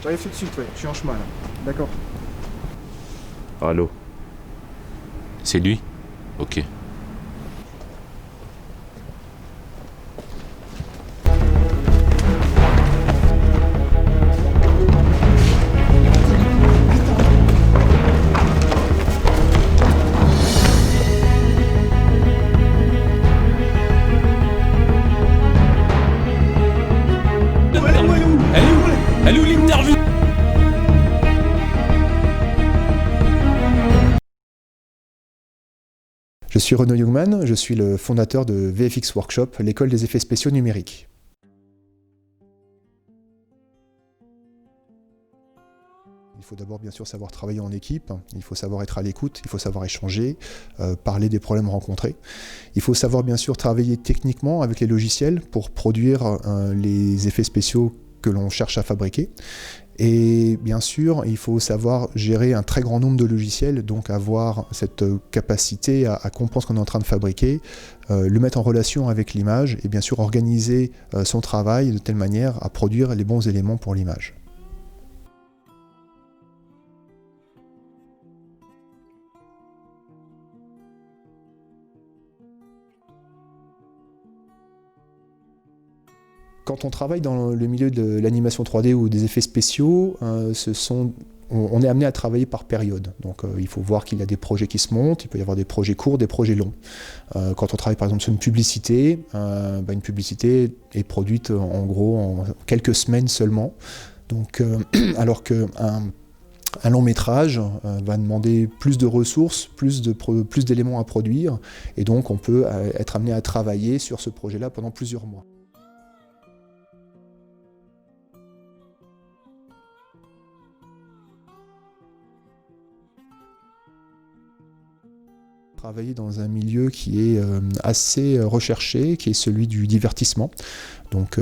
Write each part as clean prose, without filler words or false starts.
J'arrive tout de suite, ouais. Je suis en chemin là. D'accord. Allô? C'est lui? Ok. Elle est où l'interview? Je suis Renaud Youngman, je suis le fondateur de VFX Workshop, l'école des effets spéciaux numériques. Il faut d'abord bien sûr savoir travailler en équipe, il faut savoir être à l'écoute, il faut savoir échanger, parler des problèmes rencontrés. Il faut savoir bien sûr travailler techniquement avec les logiciels pour produire les effets spéciaux que l'on cherche à fabriquer. Et bien sûr, il faut savoir gérer un très grand nombre de logiciels, donc avoir cette capacité à comprendre ce qu'on est en train de fabriquer, le mettre en relation avec l'image et bien sûr organiser son travail de telle manière à produire les bons éléments pour l'image. Quand on travaille dans le milieu de l'animation 3D ou des effets spéciaux, on est amené à travailler par période. Donc il faut voir qu'il y a des projets qui se montent, il peut y avoir des projets courts, des projets longs. Quand on travaille par exemple sur une publicité est produite en gros en quelques semaines seulement. Donc, alors qu'un long métrage va demander plus de ressources, plus d'éléments à produire, et donc on peut être amené à travailler sur ce projet-là pendant plusieurs mois. Travailler dans un milieu qui est assez recherché, qui est celui du divertissement. Donc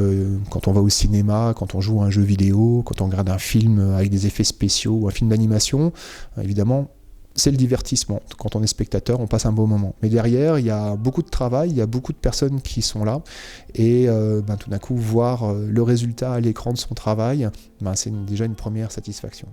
quand on va au cinéma, quand on joue à un jeu vidéo, quand on regarde un film avec des effets spéciaux ou un film d'animation, évidemment, c'est le divertissement. Quand on est spectateur, on passe un beau moment. Mais derrière, il y a beaucoup de travail, il y a beaucoup de personnes qui sont là. Et tout d'un coup, voir le résultat à l'écran de son travail, c'est déjà une première satisfaction.